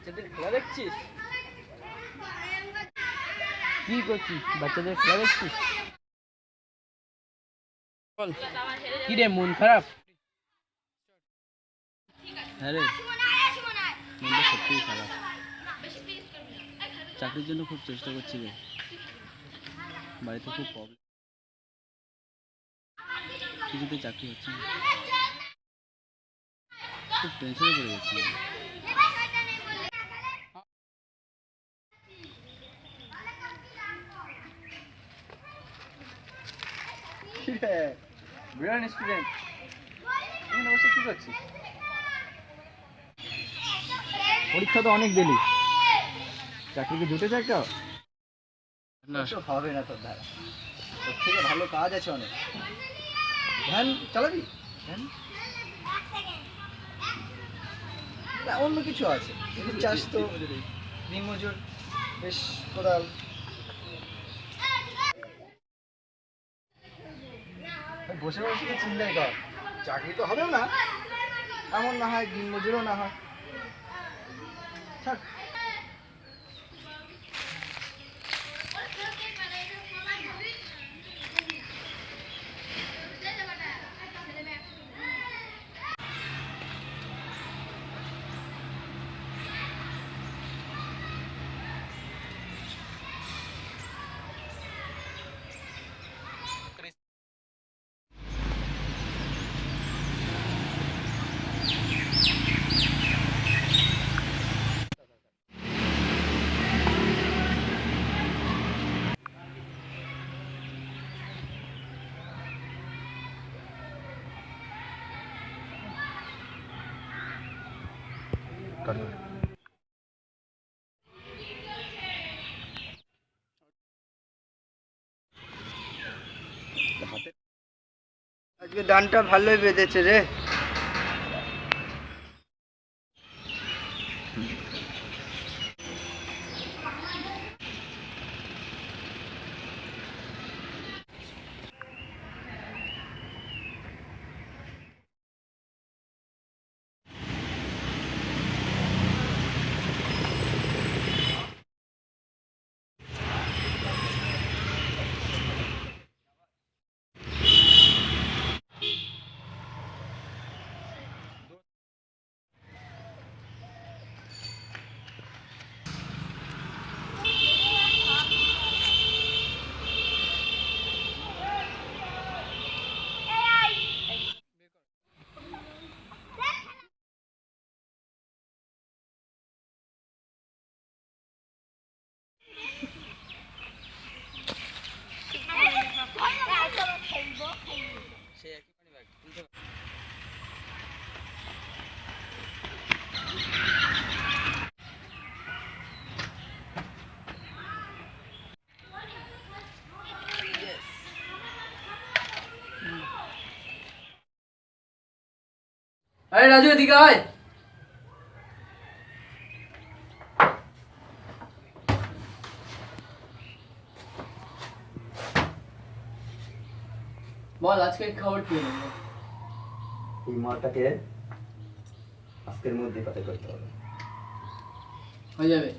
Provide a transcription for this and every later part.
বাচ্চাদের খেলা দেখছিস? কি করছিস? বাচ্চাদের খেলা দেখছিস? বল, কি রে, মন খারাপ? হ্যাঁ রে, মনটা সত্যিই খারাপ। চাকরির জন্য খুব চেষ্টা করছি রে, বাড়িতে খুব প্রবলেম, কিছুতে চাকরি হচ্ছে না, খুব টেনশনে পড়ে গেছি। বিরাট স্টুডেন্ট, এখানে বসে কি করছিস? পরীক্ষা তো অনেক দিলি, চাকরি কি জুটেছে একটা? না, হবে না তোর দ্বারা। তোর থেকে ভালো কাজ আছে অনেক। ভ্যান চালাবি? ভ্যান না, অন্য কিছু আছে। চাষ তো দিনমজুর, বেশ কোদাল। বসে বসে চিন্তাই কর, চাকরি তো হবেও না, এমন না হয় দিনমজুরও না হয়। থাক। আজকে ডানটা ভালোই বেঁধেছে রে। আরে রাজু, এদিকে আয়। বল, আজকে খবর কি হলো? এই মালটাকে আজকের মধ্যে পাতে করতে হবে। হয়ে যাবে,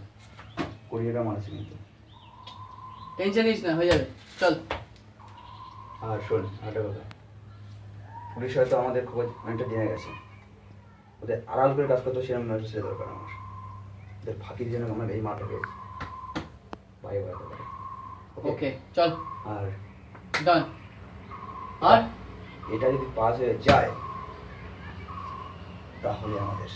কোরিয়াটা মারছে কিন্তু। টেনশন নিস না, হয়ে যাবে, চল। আর শোন, একটা কথা, পুলিশ হয়তো আমাদের খবর অনেকটা জেনে গেছে, ওদের আড়াল করে কাজ করতে সেরকম নয়, সে দরকার আমার। ওদের ফাঁকির জন্য আমরা এই মাটাকে বাইরে বাড়াতে পারি। ওকে, চল। আর ডান। আর এটা যদি পাস হয়ে যায় তাহলে আমাদের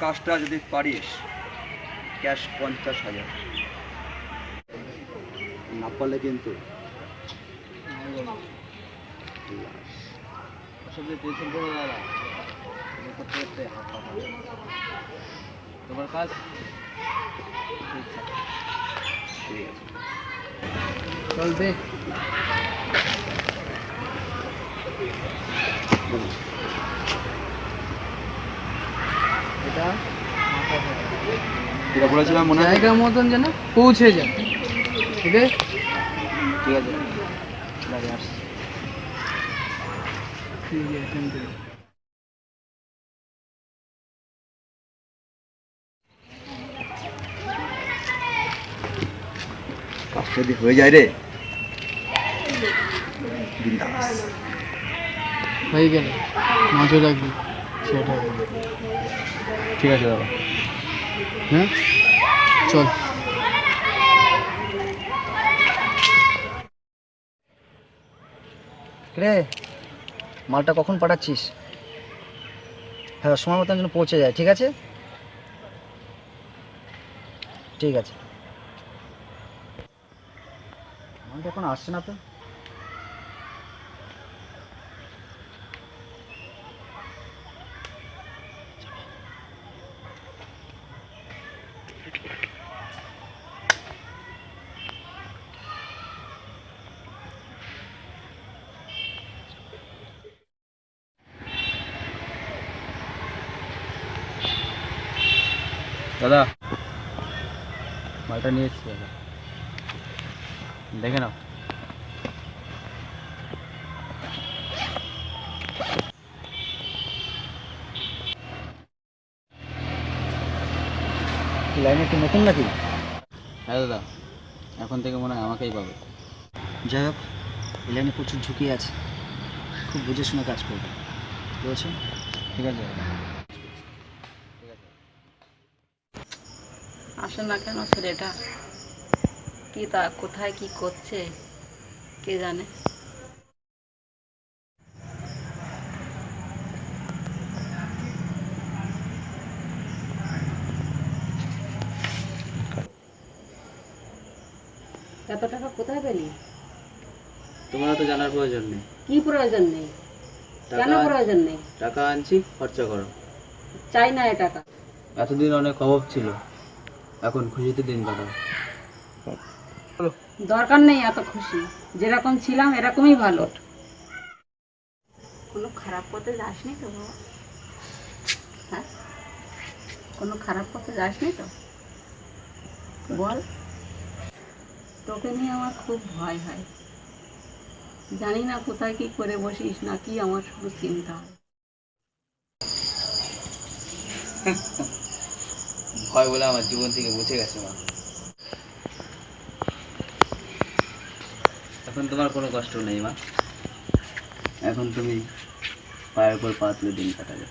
কাজটা যদি পারিস, ক্যাশ 50,000। না পারলে কিন্তু টেনশন করো দাদা, করতে করতে তোমার কাজ ঠিক আছে। চল দে। এটা যেটা বলেছিলাম মনে হয়, জায়গা মতন যেন পৌঁছে যায়। ওকে, ঠিক আছে, দাঁড়িয়ে আসছি। ঠিক আছে। কাজটা যদি হয়ে যায় রে, বিন্দাস। হয়ে গেল, মাঝে লাগবে সেটা। ঠিক আছে দাদা। হ্যাঁ, চল। রে, মালটা কখন পাঠাচ্ছিস? হ্যাঁ, সময় মতন যেন পৌঁছে যায়, ঠিক আছে? ঠিক আছে। মালটা এখন আসছে না তো। দাদা, মালটা নিয়ে এসেছি দাদা, দেখে নাও। লাইনে একটু নতুন নাকি? হ্যাঁ দাদা, এখন থেকে মনে হয় আমাকেই পাবে। যাই হোক, এই লাইনে প্রচুর ঝুঁকি আছে, খুব বুঝে শুনে কাজ করবে, বুঝেছো? ঠিক আছে দাদা। আসে না কেন ছেলেটা? কি তা কোথায় কি করছে কে জানে। এত টাকা কোথায় পেলি? তোমার তো জানার প্রয়োজন নেই। কি প্রয়োজন নেই? কেন প্রয়োজন নেই? টাকা আনছি, খরচা করো। চাই না এ টাকা। এতদিন অনেক অভাব ছিল, এখন খুশিতে দিন কাটাও। দরকার নেই এত খুশি, যেরকম ছিলাম এরকমই ভালো। কোনো খারাপ পথে যাসনি তো বাবা? হ্যাঁ, কোনো খারাপ পথে যাসনি তো? বল। তোকে নিয়ে আমার খুব ভয় হয়, জানি না কোথায় কি করে বসিস না কি, আমার শুধু চিন্তা হয়। ভয় বলে আমার জীবন থেকে মুছে গেছে মা। এখন তোমার কোনো কষ্ট নেই মা, এখন তুমি পায়ের উপর পা তুলে দিন কাটাবে।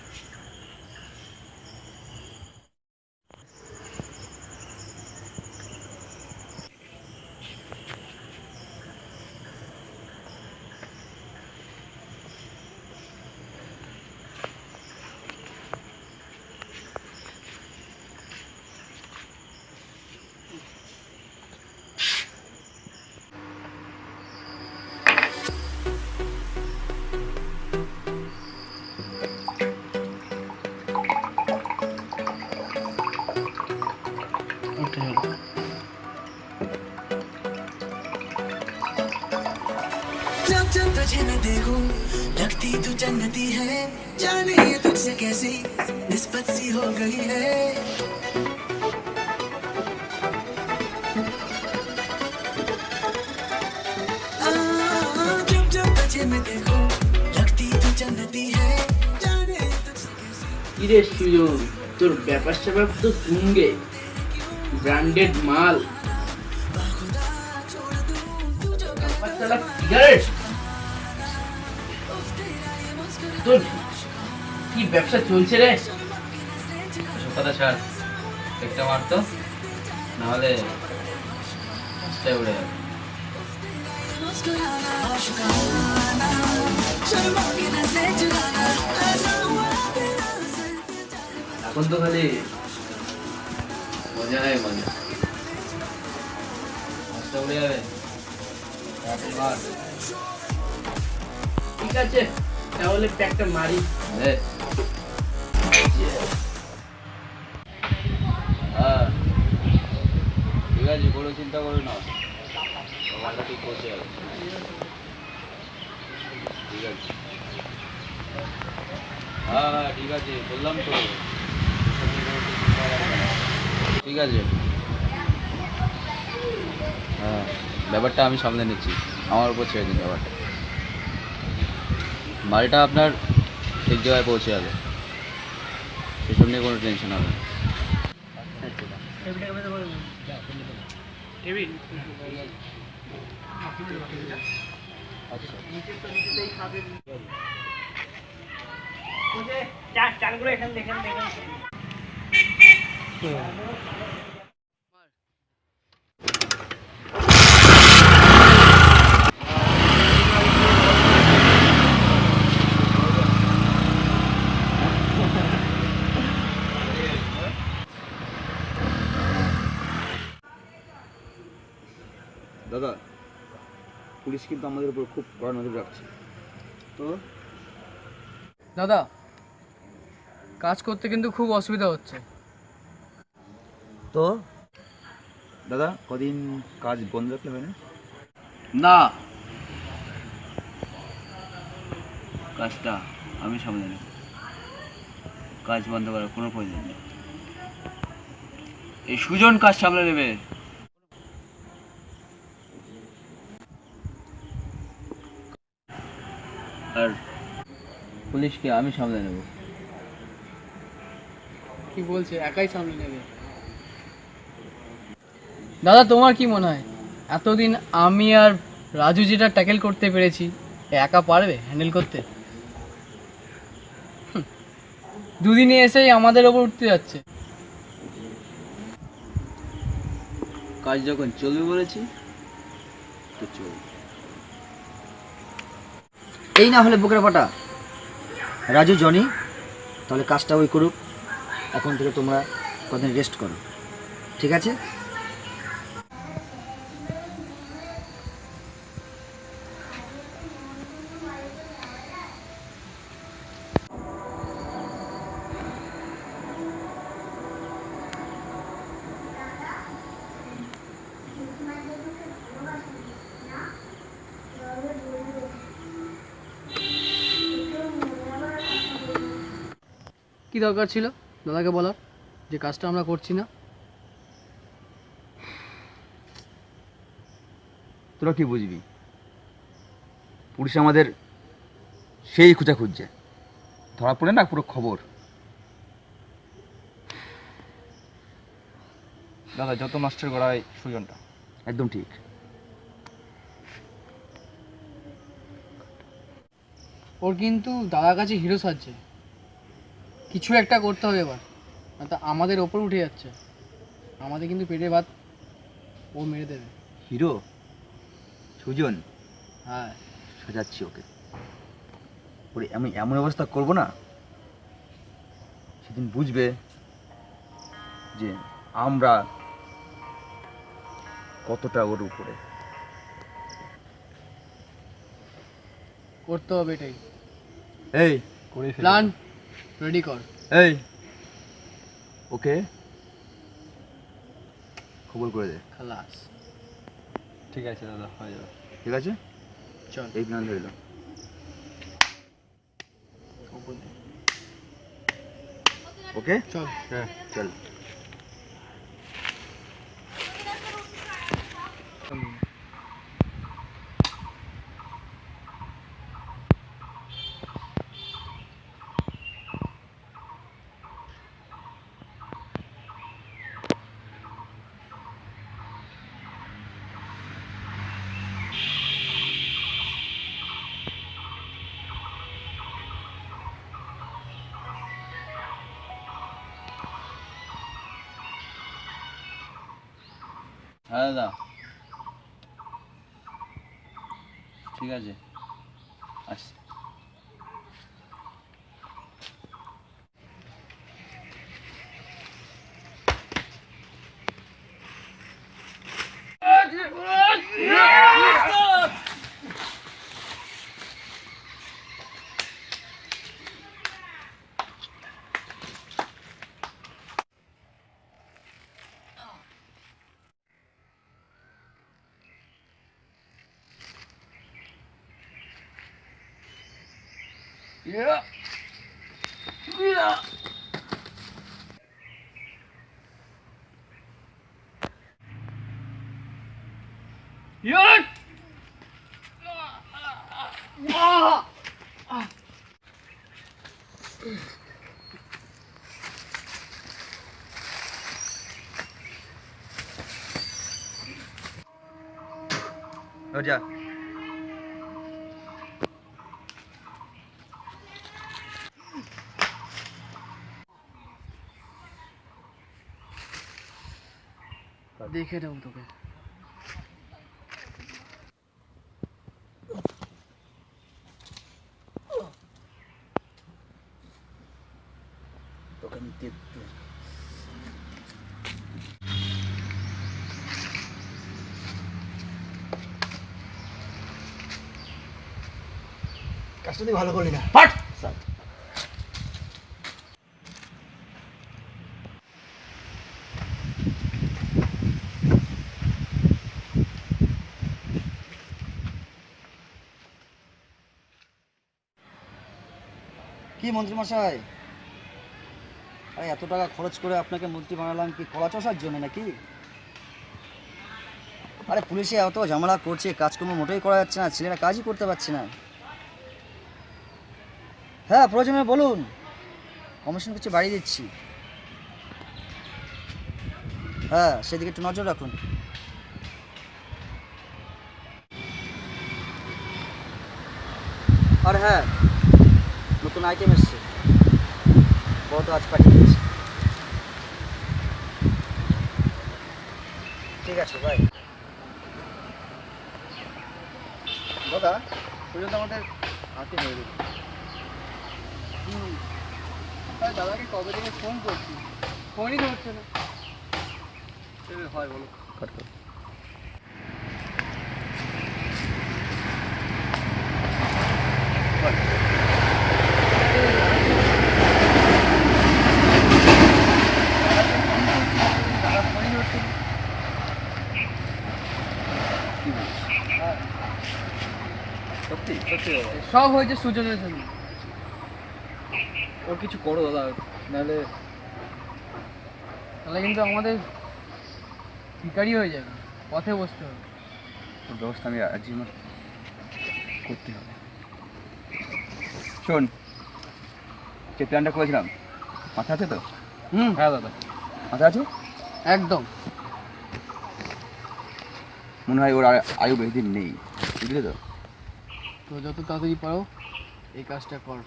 जब जब तुझे मैं देखूं लगती तू जन्नती है, जाने ये तुझसे कैसी निस्बत सी हो गई है। जब जब तुझे मैं देखूं लगती तू जन्नती है, जाने ये तुझसे कैसी। কিরে সুজন, তোর ব্যাপার স্যাপার তো তুঙ্গে, ব্র্যান্ডেড মাল। সিগারেট, তোর কি ব্যবসা চলছে রে? কথা ছাড়, একটা মারতো, নাহলে রাস্তায় উড়ে যাবে। मुस्कुराना आशिकाना, शर्मा के नजर चुराना, ऐसा हुआ तेरा असर पे जाना। এখন তো খালি মজাই মজা, রাস্তা উড়ে যাবে। ঠিক আছে, তাহলে প্যাকটা মারি। হ্যাঁ, ঠিক আছে, কোনো চিন্তা করো না, তোমারটা ঠিক পৌঁছে যাবে। ঠিক আছে, হ্যাঁ ঠিক আছে, বললাম তো। ঠিক আছে, হ্যাঁ ব্যাপারটা আমি সামলে নিচ্ছি, আমার উপর ছেড়ে দিন ব্যাপারটা। মালটা আপনার ঠিক জায়গায় পৌঁছে যাবে, সেসব নিয়ে কোনো টেনশন হবে না। দাদা, পুলিশ কিন্তু আমাদের উপর খুব কড়া নজর রাখছে। তো দাদা, কাজ করতে কিন্তু খুব অসুবিধা হচ্ছে। তো দাদা, কদিন কাজ বন্ধ রাখলে হয় না? না, কাজটা আমি সামলে নেব, কাজ বন্ধ করার কোনো প্রয়োজন নেই। এই সুজন কাজ সামলে নেবে। আর পুলিশকে আমি সামলে নেব। কি বলছে, একাই সামলে নেবে? দাদা, তোমার কি মনে হয় এতদিন আমি আর রাজু যেটা ট্যাকেল করতে পেরেছি, একা পারবে হ্যান্ডেল করতে? দুদিনে এসেই আমাদের ওপর উঠতে যাচ্ছে। কাজ যখন চলবে বলেছি তো চলবে। এই না হলে বুকের পাটা রাজু জনি, তাহলে কাজটা ওই করুক। এখন থেকে তোমরা কদিন রেস্ট করো, ঠিক আছে? কি দরকার ছিল দাদাকে বলার যে কাজটা আমরা করছি না? তোরা কি বুঝবি? পুলিশ আমাদের সেই খুঁজা খুঁজছে, ধরা পড়ে না পুরো খবর। দাদা, যত নষ্টের গোড়ায় সুজনটা। একদম ঠিক। ওর কিন্তু দাদার কাছে হিরো সাজছে, কিছু একটা করতে হবে এবার, না তো আমাদের ওপর উঠে যাচ্ছে। আমাদের কিন্তু পেটে ভাত ও মেরে দেবে। হিরো সুজন? হ্যাঁ, সাজাচ্ছি ওকে। ওরে আমি এমন অবস্থা করব না, সেদিন বুঝবে যে আমরা কতটা ওর উপরে। করতে হবে এটাই। এই প্ল্যান রেডি কর। এই ওকে খবর করে দে। খালাস। ঠিক আছে দাদা, হয়ে যাবে। ঠিক আছে, চল এই প্ল্যান রইল। ওকে চল। হ্যাঁ, চল। হ্যাঁ দাদা, ঠিক আছে, আসছি। যা দেখে নেব তোকে। তোকে আমি দেখতে কাজটা তুই ভালো করলি না। ফাট কি মন্ত্রী মশাই, আরে এত টাকা খরচ করে আপনাকে মন্ত্রী বানালাম কি কলা চষার জন্য নাকি? আরে পুলিশে এত ঝামেলা করছে, কাজকর্ম মোটেই করা যাচ্ছে না, ছেলেরা কাজই করতে পারছে না। হ্যাঁ প্রয়োজনে বলুন, কমিশন কিছু বাড়িয়ে দিচ্ছি। হ্যাঁ সেদিকে একটু নজর রাখুন। আর হ্যাঁ, নতুন আইটেম এসছে, বড় তো আজ পাঠিয়ে দিয়েছি। ঠিক আছে ভাই। দাদা সুজন আমাদের হাতে হয়ে গেছে। দাদাকে কবে থেকে ফোন করছি, ফোনই ধরছে না। হয় বলো। সত্যি সত্যি দাদা, সব হয়েছে সুজনের জন্য। ওর কিছু করো দাদা, নাহলে তাহলে কিন্তু আমাদের ভিখারি হয়ে যাবে, পথে বসতে হবে। ওর ব্যবস্থা আমি আজই আমার করতে হবে। শোন, যে প্ল্যানটা করেছিলাম মাথা আছে তো? হ্যাঁ দাদা মাথা আছে? একদম। মনে হয় ওর আয়ু বেশি দিন নেই, বুঝলি তো? তো যত তাড়াতাড়ি পারো এই কাজটা কর।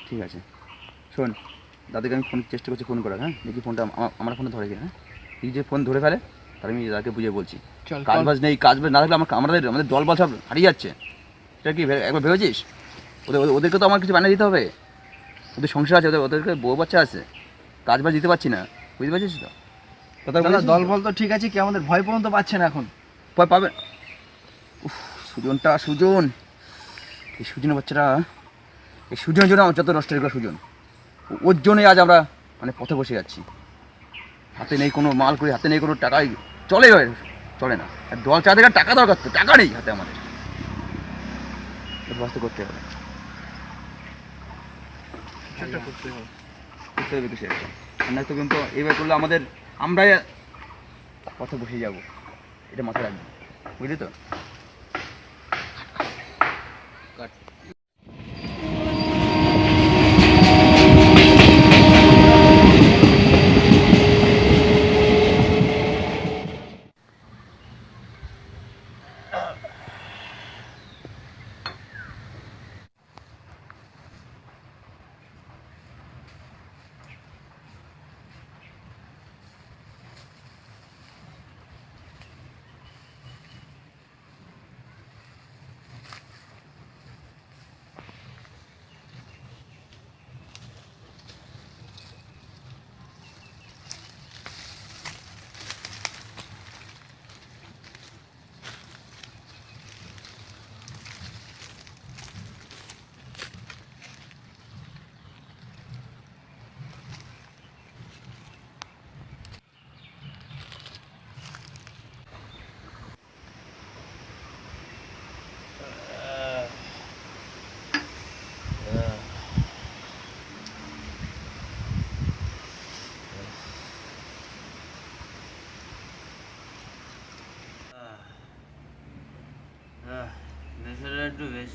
ঠিক আছে, শোন, দাদাকে আমি ফোন চেষ্টা করছি ফোন করার। হ্যাঁ দেখি ফোনটা আমার ফোনে ধরে কিনা। হ্যাঁ তুই যে ফোন ধরে ফেলে তার আমি দাদাকে বুঝিয়ে বলছি। চল কাজ বাজ নেই, কাজ বাজ না থাকলে আমাদের দল বল সব হারিয়ে যাচ্ছে। এটা কি একবার ভেবেছিস? ওদেরকে তো আমার কিছু বানিয়ে দিতে হবে, ওদের সংসার আছে, ওদেরকে বউ বাচ্চা আছে, কাজ বাজ দিতে পারছি না, বুঝতে পারছিস তো? কথা দাদা দল বল তো ঠিক আছে, কি আমাদের ভয় পর্যন্ত পাচ্ছে না এখন। ভয় পাবে? উফ, সুজন, এই সুজনের বাচ্চাটা, এই সুজনের জন্য আমার যত নষ্ট হয়ে গেল সুজন, ওর জন্যই আজ আমরা মানে পথে বসে যাচ্ছি। হাতে নেই কোনো মাল করি, হাতে নেই কোনো টাকাই চলে না। আর দল চা থেকে টাকা দরকার, তো টাকা নেই হাতে আমাদের, ব্যবস্থা করতে হবে। করতে হবে কিছু একটা, না তো কিন্তু এইভাবে করলে আমরাই পথে বসে যাব, এটা মাথায় রাখবি, বুঝলি তো?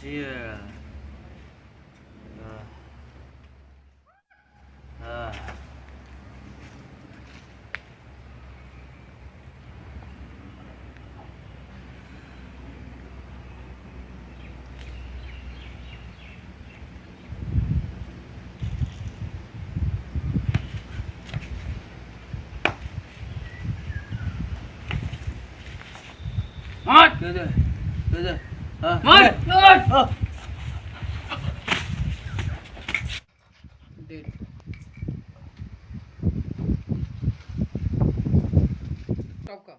Yeah. Mát! Đưa rồi. Đưa rồi. Mát! Mát! Dead. Stop का